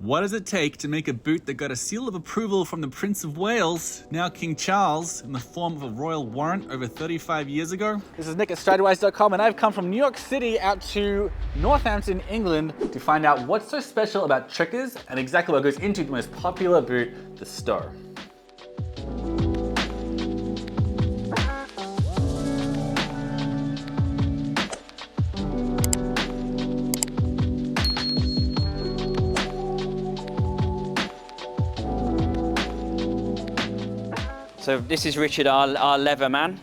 What does it take to make a boot that got a seal of approval from the Prince of Wales, now King Charles, in the form of a royal warrant over 35 years ago? This is Nick at Stridewise.com, and I've come from New York City out to Northampton, England, to find out what's so special about trickers and exactly what goes into the most popular boot, the Stow. So this is Richard, our leather man,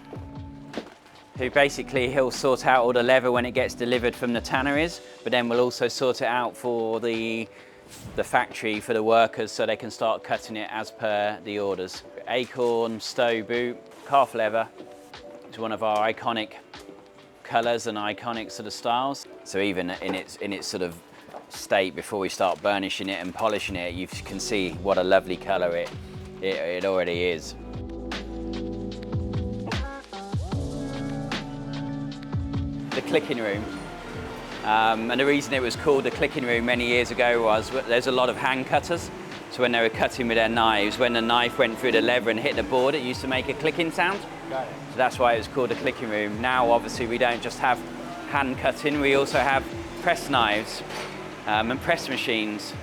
who basically he'll sort out all the leather when it gets delivered from the tanneries, but then we'll also sort it out for the factory, for the workers, so they can start cutting it as per the orders. Acorn Stow boot, calf leather, is one of our iconic colours and iconic sort of styles. So even in its sort of state, before we start burnishing it and polishing it, you can see what a lovely colour it already is. The clicking room. And the reason it was called the clicking room many years ago was there's a lot of hand cutters. So when they were cutting with their knives, when the knife went through the leather and hit the board, it used to make a clicking sound. Got it. So that's why it was called the clicking room. Now, obviously, we don't just have hand cutting, we also have press knives and press machines.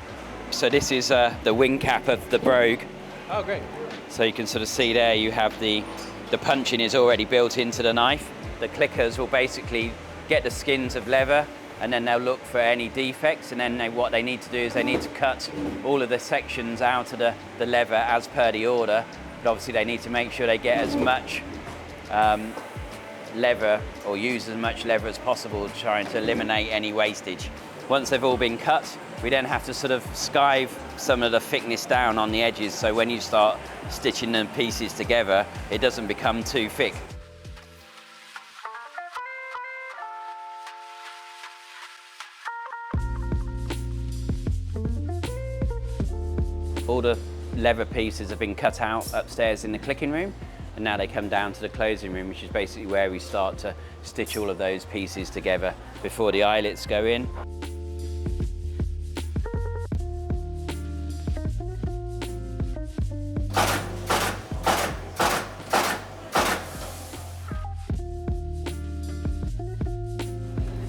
So this is the wing cap of the brogue. Oh, great. So you can sort of see there, you have the punching is already built into the knife. The clickers will basically get the skins of leather, and then they'll look for any defects, and then what they need to do is they need to cut all of the sections out of the leather as per the order, but obviously they need to make sure they get as much leather, or use as much leather as possible, trying to eliminate any wastage. Once they've all been cut, we then have to sort of skive some of the thickness down on the edges, so when you start stitching the pieces together, it doesn't become too thick. All the leather pieces have been cut out upstairs in the clicking room, and now they come down to the closing room, which is basically where we start to stitch all of those pieces together before the eyelets go in.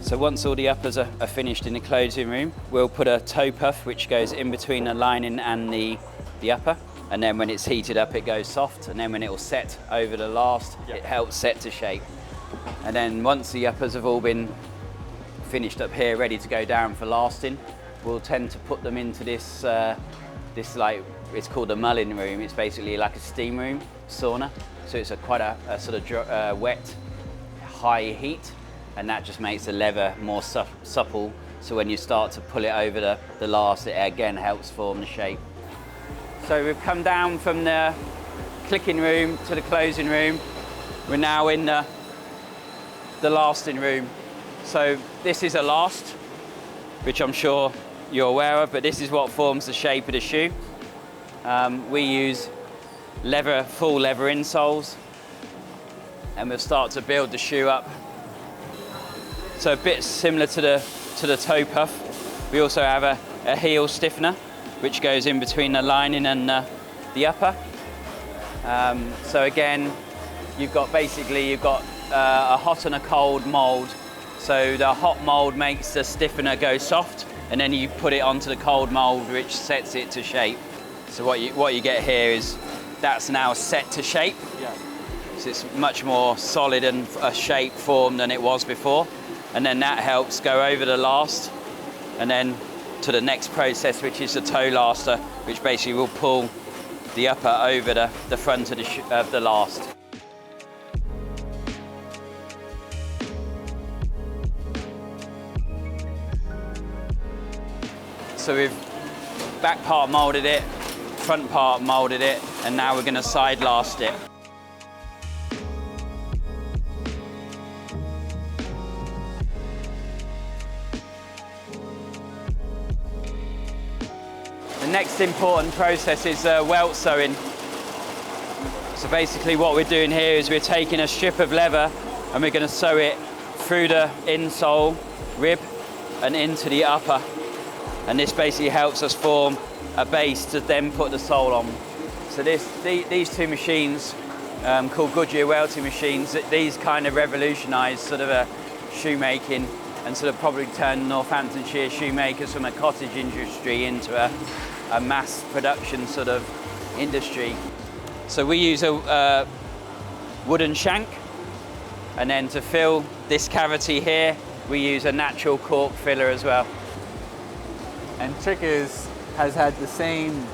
So once all the uppers are finished in the closing room, we'll put a toe puff which goes in between the lining and the upper, and then when it's heated up it goes soft, and then when it will set over the last, it helps set to shape. And then once the uppers have all been finished up here, ready to go down for lasting, we'll tend to put them into this like, it's called the Mulling room. It's basically like a steam room, sauna. So it's quite a sort of wet, high heat, and that just makes the leather more supple, so when you start to pull it over the last, it again helps form the shape. So we've come down from the clicking room to the closing room. We're now in the lasting room. So this is a last, which I'm sure you're aware of, but this is what forms the shape of the shoe. We use leather, full leather insoles, and we'll start to build the shoe up. So a bit similar to the toe puff. We also have a heel stiffener, which goes in between the lining and the upper. So again, you've got a hot and a cold mold. So the hot mold makes the stiffener go soft, and then you put it onto the cold mold, which sets it to shape. So what you get here is that's now set to shape. Yeah. So it's much more solid and a shape form than it was before. And then that helps go over the last, and then to the next process, which is the toe laster, which basically will pull the upper over the front of the last. So we've back part moulded it, front part moulded it, and now we're going to side last it. The next important process is welt sewing. So basically what we're doing here is we're taking a strip of leather and we're going to sew it through the insole rib and into the upper. And this basically helps us form a base to then put the sole on. So these two machines, called Goodyear welting machines, these kind of revolutionised sort of a shoemaking and sort of probably turned Northamptonshire shoemakers from a cottage industry into a mass production sort of industry. So we use a wooden shank, and then to fill this cavity here, we use a natural cork filler as well. And Trickers has had the same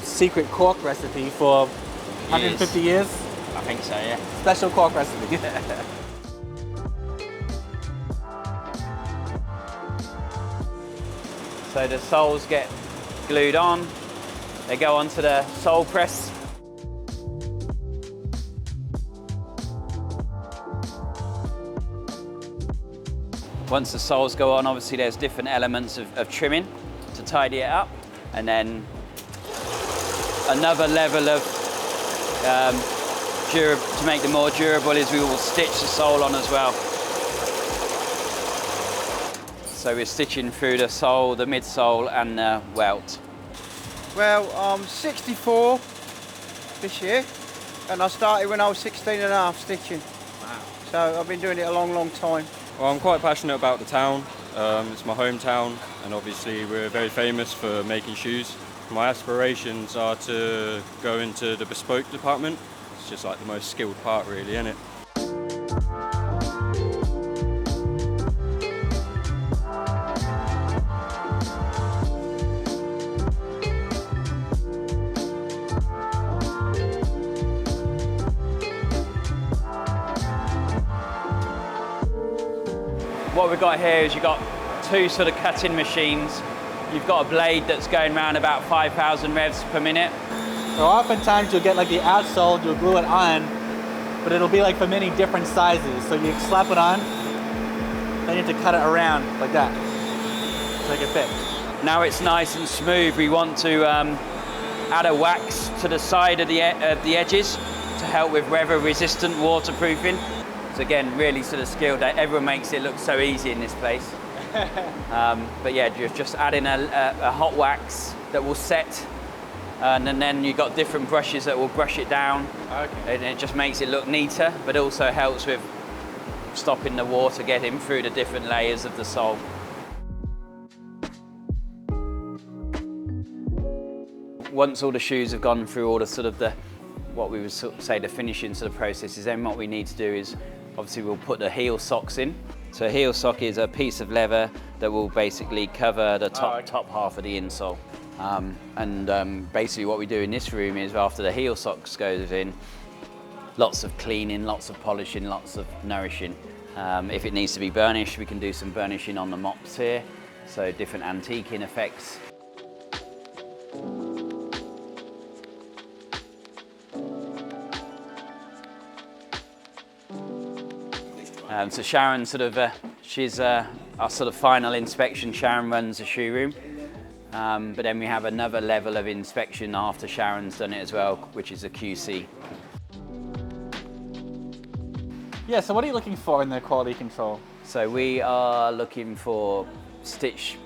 secret cork recipe for 150 years. I think so, yeah. Special cork recipe. So the soles get glued on, they go onto the sole press. Once the soles go on, obviously there's different elements of trimming to tidy it up. And then another level of to make them more durable is we will stitch the sole on as well. So we're stitching through the sole, the midsole and the welt. Well, I'm 64 this year, and I started when I was 16 and a half stitching. Wow. So I've been doing it a long, long time. Well, I'm quite passionate about the town. It's my hometown, and obviously we're very famous for making shoes. My aspirations are to go into the bespoke department. It's just like the most skilled part really, isn't it? What we've got here is you've got two sort of cutting machines. You've got a blade that's going around about 5,000 revs per minute. So oftentimes you'll get like the outsole, you'll glue it on, but it'll be like for many different sizes. So you slap it on, then you have to cut it around like that to make it fit. Now it's nice and smooth, we want to add a wax to the side of the edges to help with weather-resistant waterproofing. So again, really sort of skilled. Everyone makes it look so easy in this place. But yeah, just adding a hot wax that will set, and then you've got different brushes that will brush it down. Okay. And it just makes it look neater, but also helps with stopping the water getting through the different layers of the sole. Once all the shoes have gone through all the sort of what we would sort of say the finishing sort of processes, then what we need to do is obviously we'll put the heel socks in. So a heel sock is a piece of leather that will basically cover the top half of the insole. Basically what we do in this room is after the heel socks goes in, lots of cleaning, lots of polishing, lots of nourishing. If it needs to be burnished, we can do some burnishing on the mops here. So different antiquing effects. So Sharon she's our sort of final inspection. Sharon runs the shoe room. But then we have another level of inspection after Sharon's done it as well, which is a QC. Yeah, so what are you looking for in the quality control? So we are looking for stitch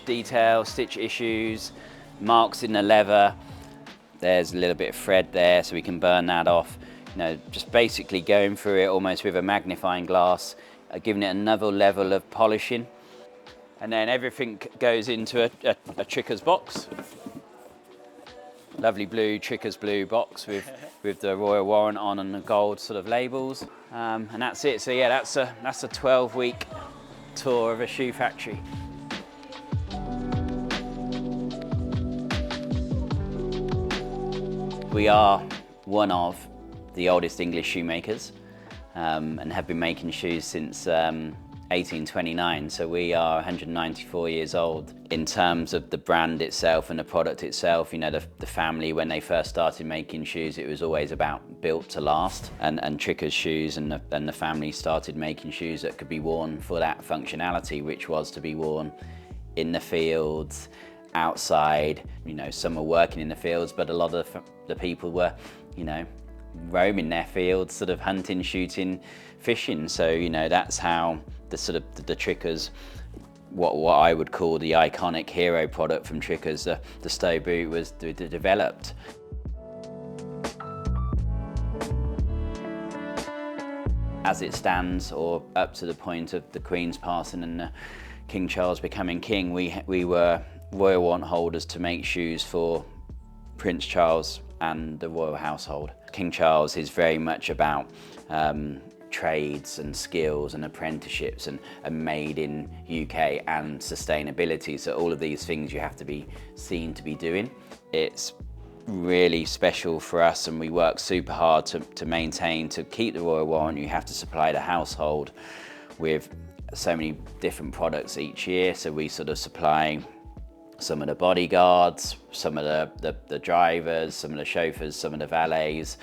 detail, stitch issues, marks in the leather. There's a little bit of thread there, so we can burn that off. You know, just basically going through it almost with a magnifying glass, giving it another level of polishing. And then everything goes into a Trickers box. Lovely blue Trickers blue box with the Royal Warrant on and the gold sort of labels. And that's it. So yeah, that's a 12-week tour of a shoe factory. We are one of the oldest English shoemakers and have been making shoes since 1829, so we are 194 years old. In terms of the brand itself and the product itself, you know, the family, when they first started making shoes, it was always about built to last, and Trickers shoes and the family started making shoes that could be worn for that functionality, which was to be worn in the fields, outside. You know, some were working in the fields, but a lot of the people were, you know, roaming their fields, sort of hunting, shooting, fishing. So, you know, that's how the Trickers what I would call the iconic hero product from Trickers, the Stow boot, was developed. As it stands, or up to the point of the Queen's passing and King Charles becoming king, we were royal warrant holders to make shoes for Prince Charles and the royal household. King Charles is very much about trades and skills and apprenticeships and made in UK and sustainability. So all of these things you have to be seen to be doing. It's really special for us, and we work super hard to maintain, to keep the royal warrant. You have to supply the household with so many different products each year. So we sort of supply some of the bodyguards, some of the drivers, some of the chauffeurs, some of the valets.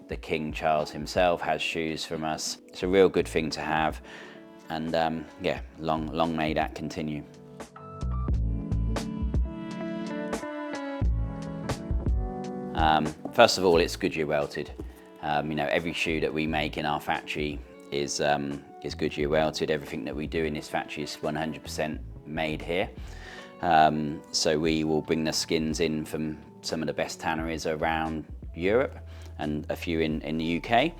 The King Charles himself has shoes from us. It's a real good thing to have, and yeah, long may that continue. First of all, it's Goodyear welted. You know, every shoe that we make in our factory is Goodyear welted. Everything that we do in this factory is 100% made here. So we will bring the skins in from some of the best tanneries around Europe and a few in the UK,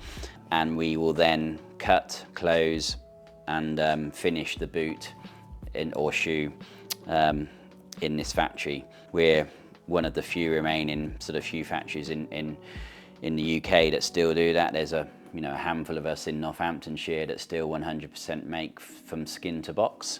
and we will then cut, close and finish the boot or shoe in this factory. We're one of the few remaining sort of few factories in the UK that still do that. There's a handful of us in Northamptonshire that still 100% make from skin to box.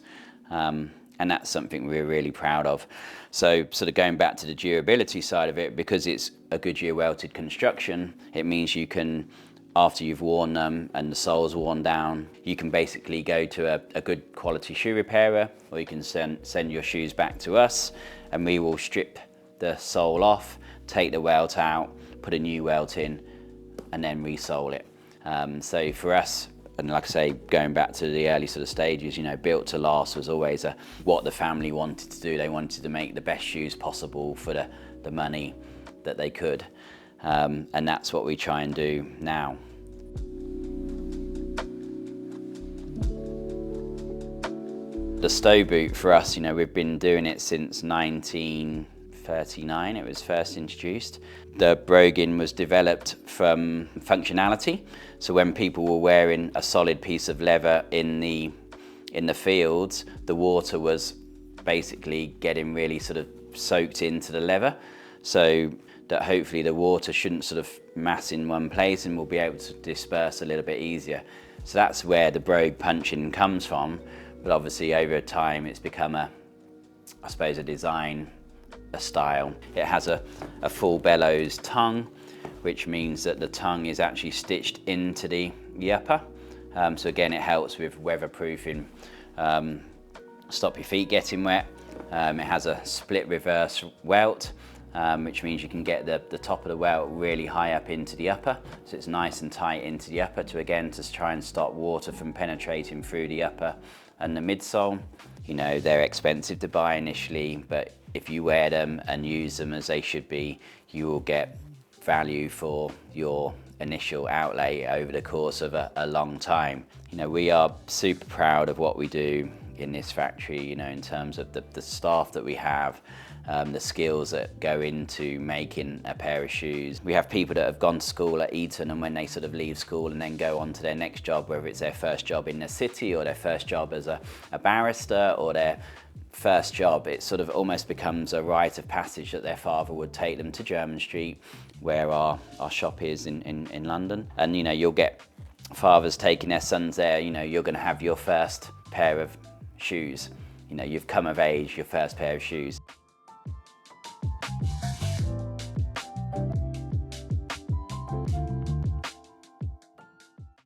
And that's something we're really proud of. So sort of going back to the durability side of it, because it's a Goodyear welted construction, it means you can, after you've worn them and the sole's worn down, you can basically go to a good quality shoe repairer, or you can send your shoes back to us, and we will strip the sole off, take the welt out, put a new welt in, and then resole it. So for us, and like I say, going back to the early sort of stages, built to last was always what the family wanted to do. They wanted to make the best shoes possible for the money that they could. And that's what we try and do now. The Stow boot for us, we've been doing it since 1939, it was first introduced. The broguing was developed from functionality. So when people were wearing a solid piece of leather in the fields, the water was basically getting really sort of soaked into the leather, so that hopefully the water shouldn't sort of mass in one place and will be able to disperse a little bit easier. So that's where the brogue punching comes from. But obviously over time it's become I suppose a design, a style. It has a full bellows tongue, which means that the tongue is actually stitched into the upper. So again, it helps with weatherproofing, stop your feet getting wet. It has a split reverse welt, which means you can get the top of the welt really high up into the upper. So it's nice and tight into the upper to try and stop water from penetrating through the upper and the midsole. They're expensive to buy initially, but if you wear them and use them as they should be, you will get value for your initial outlay over the course of a long time. We are super proud of what we do in this factory, in terms of the staff that we have, the skills that go into making a pair of shoes. We have people that have gone to school at Eton, and when they sort of leave school and then go on to their next job, whether it's their first job in the city or their first job as a barrister or their first job, it sort of almost becomes a rite of passage that their father would take them to Jermyn Street, where our shop is in London. And you'll get fathers taking their sons there. You're going to have your first pair of shoes. You've come of age, your first pair of shoes.